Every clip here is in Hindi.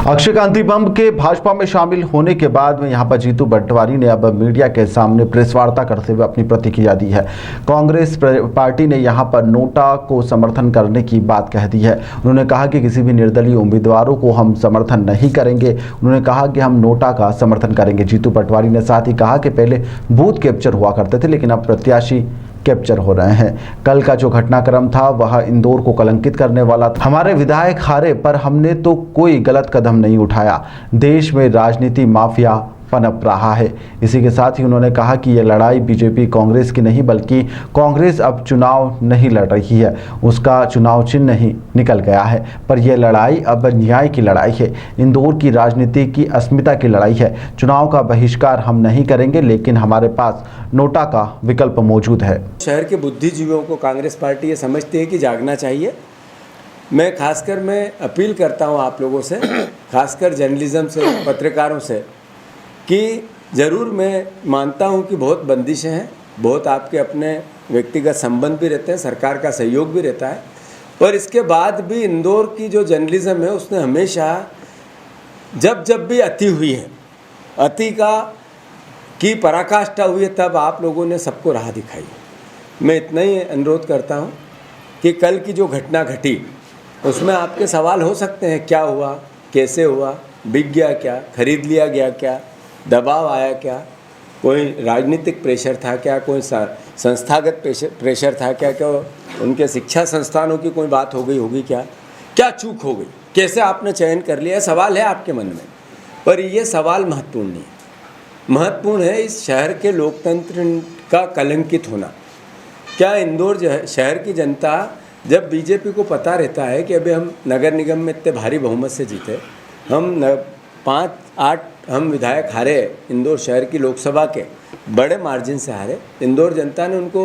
अक्षय कांति बम के भाजपा में शामिल होने के बाद में यहां पर जीतू पटवारी ने अब मीडिया के सामने प्रेस वार्ता करते हुए अपनी प्रतिक्रिया दी है। कांग्रेस पार्टी ने यहां पर नोटा को समर्थन करने की बात कह दी है। उन्होंने कहा कि किसी भी निर्दलीय उम्मीदवारों को हम समर्थन नहीं करेंगे। उन्होंने कहा कि हम नोटा का समर्थन करेंगे। जीतू पटवारी ने साथ ही कहा कि पहले बूथ कैप्चर हुआ करते थे, लेकिन अब प्रत्याशी कैप्चर हो रहे हैं। कल का जो घटनाक्रम था वह इंदौर को कलंकित करने वाला था। हमारे विधायक हारे, पर हमने तो कोई गलत कदम नहीं उठाया। देश में राजनीति माफिया पनप रहा है। इसी के साथ ही उन्होंने कहा कि यह लड़ाई बीजेपी कांग्रेस की नहीं, बल्कि कांग्रेस अब चुनाव नहीं लड़ रही है, उसका चुनाव चिन्ह ही निकल गया है। पर यह लड़ाई अब न्याय की लड़ाई है, इंदौर की राजनीति की अस्मिता की लड़ाई है। चुनाव का बहिष्कार हम नहीं करेंगे, लेकिन हमारे पास नोटा का विकल्प मौजूद है। शहर के बुद्धिजीवियों को कांग्रेस पार्टी ये समझती है कि जागना चाहिए। मैं अपील करता हूँ आप लोगों से, खासकर जर्नलिज्म से, पत्रकारों से, कि ज़रूर मैं मानता हूं कि बहुत बंदिशें हैं, बहुत आपके अपने व्यक्तिगत संबंध भी रहते हैं, सरकार का सहयोग भी रहता है, पर इसके बाद भी इंदौर की जो जर्नलिज्म है उसने हमेशा जब भी अति हुई है, अति की पराकाष्ठा हुई है, तब आप लोगों ने सबको राह दिखाई है। मैं इतना ही अनुरोध करता हूं कि कल की जो घटना घटी उसमें आपके सवाल हो सकते हैं, क्या हुआ, कैसे हुआ, बिक गया क्या, खरीद लिया गया क्या, दबाव आया क्या, कोई राजनीतिक प्रेशर था क्या, कोई संस्थागत प्रेशर था क्या, उनके शिक्षा संस्थानों की कोई बात हो गई होगी क्या चूक हो गई, कैसे आपने चयन कर लिया, सवाल है आपके मन में। पर ये सवाल महत्वपूर्ण नहीं है। महत्वपूर्ण है इस शहर के लोकतंत्र का कलंकित होना। क्या इंदौर शहर की जनता, जब बीजेपी को पता रहता है कि अभी हम नगर निगम में इतने भारी बहुमत से जीते, हम 5-8 हम विधायक हारे, इंदौर शहर की लोकसभा के बड़े मार्जिन से हारे, इंदौर जनता ने उनको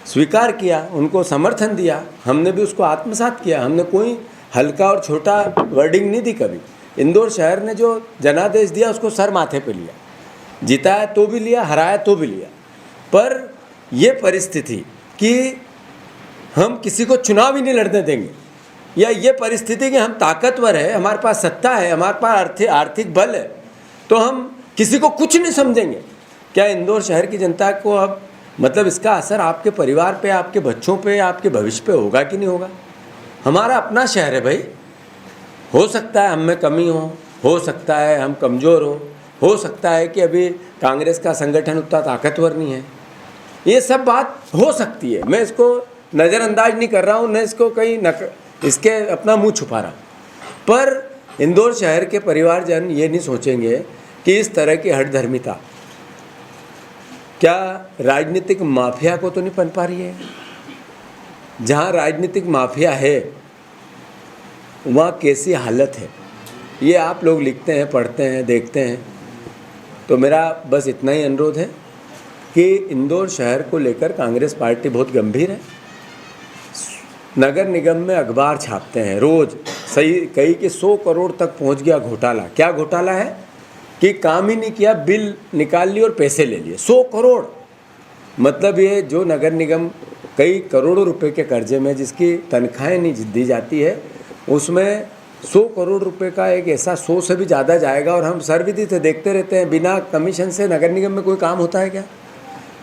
स्वीकार किया, उनको समर्थन दिया, हमने भी उसको आत्मसात किया। हमने कोई हल्का और छोटा वर्डिंग नहीं दी कभी। इंदौर शहर ने जो जनादेश दिया उसको सर माथे पे लिया, जिताया तो भी लिया, हराया तो भी लिया। पर ये परिस्थिति कि हम किसी को चुनाव ही नहीं लड़ने देंगे, या ये परिस्थिति कि हम ताकतवर है, हमारे पास सत्ता है, हमारे पास आर्थिक बल है, तो हम किसी को कुछ नहीं समझेंगे, क्या इंदौर शहर की जनता को अब मतलब इसका असर आपके परिवार पे, आपके बच्चों पे, आपके भविष्य पे होगा कि नहीं होगा? हमारा अपना शहर है भाई। हो सकता है हम में कमी हो सकता है हम कमज़ोर हो सकता है कि अभी कांग्रेस का संगठन उतना ताकतवर नहीं है, ये सब बात हो सकती है। मैं इसको नज़रअंदाज नहीं कर रहा हूँ, न इसको कहीं इसके अपना मुंह छुपा रहा हूँ। पर इंदौर शहर के परिवारजन ये नहीं सोचेंगे कि इस तरह की हठधर्मिता क्या राजनीतिक माफिया को तो नहीं पनपा रही है? जहाँ राजनीतिक माफिया है वहाँ कैसी हालत है, ये आप लोग लिखते हैं, पढ़ते हैं, देखते हैं। तो मेरा बस इतना ही अनुरोध है कि इंदौर शहर को लेकर कांग्रेस पार्टी बहुत गंभीर है। नगर निगम में अखबार छापते हैं रोज़, सही कही कि 100 करोड़ तक पहुंच गया घोटाला। क्या घोटाला है कि काम ही नहीं किया, बिल निकाल लिए और पैसे ले लिए। 100 करोड़ मतलब ये जो नगर निगम कई करोड़ों रुपए के कर्जे में, जिसकी तनख्वाहें नहीं दी जाती है, उसमें 100 करोड़ रुपए का एक ऐसा 100 से भी ज़्यादा जाएगा। और हम सर्वविदित देखते रहते हैं, बिना कमीशन से नगर निगम में कोई काम होता है क्या?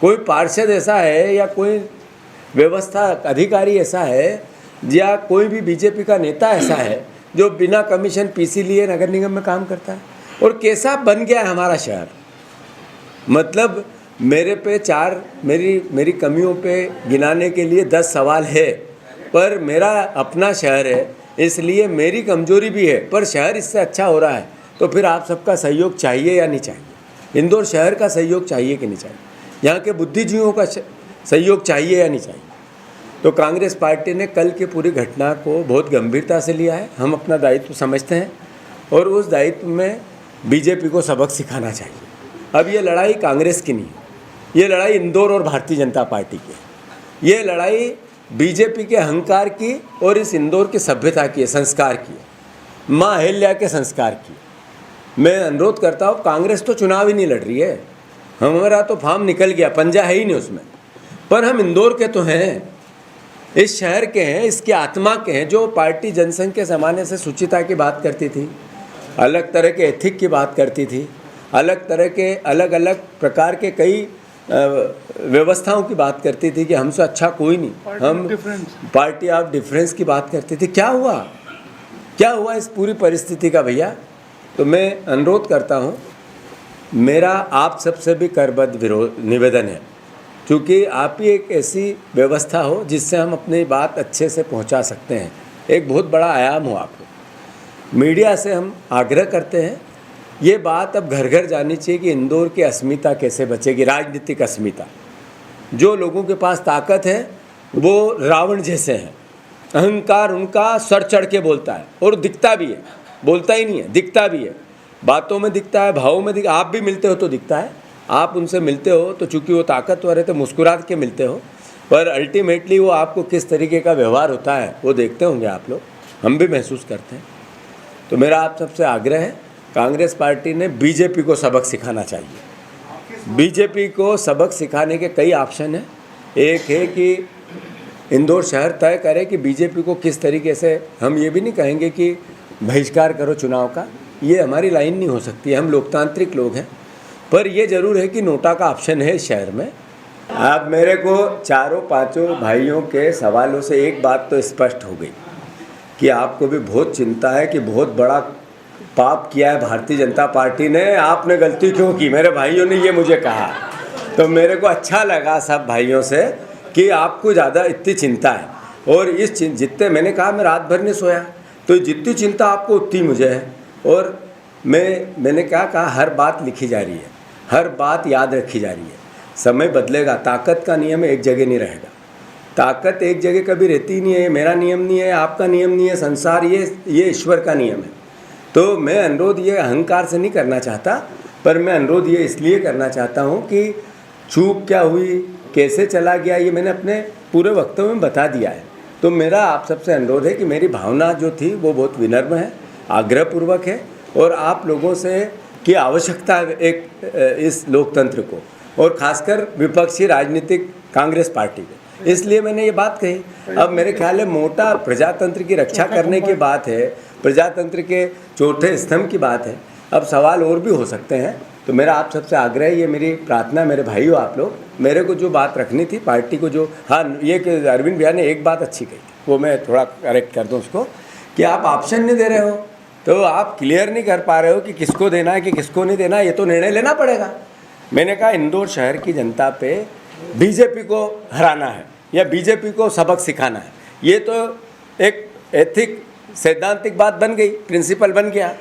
कोई पार्षद ऐसा है या कोई व्यवस्था अधिकारी ऐसा है या कोई भी बीजेपी का नेता ऐसा है जो बिना कमीशन पीसी लिए नगर निगम में काम करता है? और कैसा बन गया है हमारा शहर। मतलब मेरे पे मेरी कमियों पे गिनाने के लिए 10 सवाल है, पर मेरा अपना शहर है, इसलिए मेरी कमजोरी भी है, पर शहर इससे अच्छा हो रहा है। तो फिर आप सबका सहयोग चाहिए या नहीं चाहिए? इंदौर शहर का सहयोग चाहिए कि नहीं चाहिए? यहाँ के बुद्धिजीवियों का सहयोग चाहिए या नहीं चाहिए? तो कांग्रेस पार्टी ने कल की पूरी घटना को बहुत गंभीरता से लिया है। हम अपना दायित्व समझते हैं और उस दायित्व में बीजेपी को सबक सिखाना चाहिए। अब ये लड़ाई कांग्रेस की नहीं है, ये लड़ाई इंदौर और भारतीय जनता पार्टी की है। ये लड़ाई बीजेपी के अहंकार की और इस इंदौर की सभ्यता की है, संस्कार की है, माँ अहिल्या के संस्कार की। मैं अनुरोध करता हूँ, कांग्रेस तो चुनाव ही नहीं लड़ रही है, हमारा तो फार्म निकल गया, पंजा है ही नहीं उसमें। पर हम इंदौर के तो हैं, इस शहर के हैं, इसकी आत्मा के हैं। जो पार्टी जनसंघ के ज़माने से सुचिता की बात करती थी, अलग तरह के एथिक की बात करती थी, अलग तरह के अलग अलग प्रकार के कई व्यवस्थाओं की बात करती थी कि हमसे अच्छा कोई नहीं, हम पार्टी ऑफ डिफरेंस की बात करती थी। क्या हुआ इस पूरी परिस्थिति का भैया? तो मैं अनुरोध करता हूँ, मेरा आप सबसे भी करबद्ध निवेदन है, क्योंकि आप ही एक ऐसी व्यवस्था हो जिससे हम अपनी बात अच्छे से पहुंचा सकते हैं। एक बहुत बड़ा आयाम हो आप। मीडिया से हम आग्रह करते हैं, ये बात अब घर घर जानी चाहिए कि इंदौर की अस्मिता कैसे बचेगी, राजनीतिक अस्मिता। जो लोगों के पास ताकत है वो रावण जैसे हैं, अहंकार उनका सर चढ़ के बोलता है और दिखता भी है, बोलता ही नहीं है, दिखता भी है, बातों में दिखता है, भावों में दिखता है। आप भी मिलते हो तो दिखता है, आप उनसे मिलते हो तो चूँकि वो ताकतवर है तो मुस्कुरा के मिलते हो, पर अल्टीमेटली वो आपको किस तरीके का व्यवहार होता है वो देखते होंगे आप लोग, हम भी महसूस करते हैं। तो मेरा आप सबसे आग्रह है, कांग्रेस पार्टी ने बीजेपी को सबक सिखाना चाहिए। बीजेपी को सबक सिखाने के कई ऑप्शन हैं। एक है कि इंदौर शहर तय करे कि बीजेपी को किस तरीके से, हम ये भी नहीं कहेंगे कि बहिष्कार करो चुनाव का, ये हमारी लाइन नहीं हो सकती, हम लोकतांत्रिक लोग हैं, पर ये ज़रूर है कि नोटा का ऑप्शन है इस शहर में। अब मेरे को चारों पांचों भाइयों के सवालों से एक बात तो स्पष्ट हो गई कि आपको भी बहुत चिंता है कि बहुत बड़ा पाप किया है भारतीय जनता पार्टी ने, आपने गलती क्यों की, मेरे भाइयों ने ये मुझे कहा। तो मेरे को अच्छा लगा सब भाइयों से कि आपको ज़्यादा इतनी चिंता है, और इस जितने मैंने कहा मैं रात भर नहीं सोया, तो जितनी चिंता आपको उतनी मुझे है। और मैंने क्या कहा, हर बात लिखी जा रही है, हर बात याद रखी जा रही है। समय बदलेगा, ताकत का नियम एक जगह नहीं रहेगा, ताकत एक जगह कभी रहती नहीं है। मेरा नियम नहीं है, आपका नियम नहीं है, संसार ये ईश्वर का नियम है। तो मैं अनुरोध ये अहंकार से नहीं करना चाहता, पर मैं अनुरोध ये इसलिए करना चाहता हूँ कि चूक क्या हुई, कैसे चला गया, ये मैंने अपने पूरे वक्तव्य में बता दिया है। तो मेरा आप सबसे अनुरोध है कि मेरी भावना जो थी वो बहुत विनम्र है, आग्रहपूर्वक है, और आप लोगों से की आवश्यकता है एक इस लोकतंत्र को, और खासकर विपक्षी राजनीतिक कांग्रेस पार्टी को, इसलिए मैंने ये बात कही। अब मेरे ख्याल है मोटा प्रजातंत्र की रक्षा करने की बात है, प्रजातंत्र के चौथे स्तंभ की बात है। अब सवाल और भी हो सकते हैं, तो मेरा आप सबसे आग्रह है, ये मेरी प्रार्थना, मेरे भाइयों आप लोग, मेरे को जो बात रखनी थी पार्टी को, जो हाँ ये कि अरविंद भैया ने एक बात अच्छी कही, वो मैं थोड़ा करेक्ट कर दूँ उसको, कि आप ऑप्शन नहीं दे रहे हो, तो आप क्लियर नहीं कर पा रहे हो कि किसको देना है कि किसको नहीं देना, ये तो निर्णय लेना पड़ेगा। मैंने कहा इंदौर शहर की जनता पे बीजेपी को हराना है या बीजेपी को सबक सिखाना है, ये तो एक एथिक सैद्धांतिक बात बन गई, प्रिंसिपल बन गया।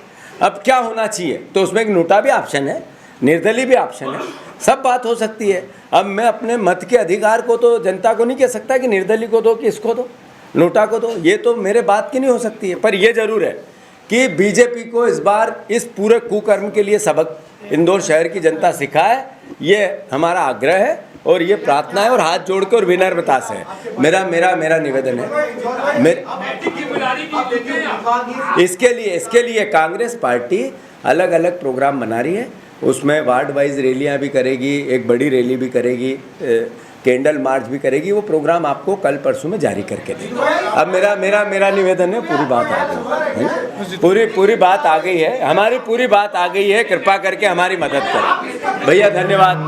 अब क्या होना चाहिए, तो उसमें एक नोटा भी ऑप्शन है, निर्दलीय भी ऑप्शन है, सब बात हो सकती है। अब मैं अपने मत के अधिकार को तो जनता को नहीं कह सकता कि निर्दलीय को दो कि इसको दो, नोटा को दो, ये तो मेरे बात की नहीं हो सकती है। पर यह जरूर है कि बीजेपी को इस बार इस पूरे कुकर्म के लिए सबक इंदौर शहर की जनता सिखाए, ये हमारा आग्रह है और ये प्रार्थना है, और हाथ जोड़ के और विनम्रता से मेरा निवेदन है। इसके लिए कांग्रेस पार्टी अलग अलग प्रोग्राम बना रही है, उसमें वार्ड वाइज रैलियां भी करेगी, एक बड़ी रैली भी करेगी, कैंडल मार्च भी करेगी। वो प्रोग्राम आपको कल परसों में जारी करके देंगे। अब मेरा निवेदन है, पूरी बात आ गई है, पूरी बात आ गई है, हमारी पूरी बात आ गई है, कृपा करके हमारी मदद करें भैया। धन्यवाद।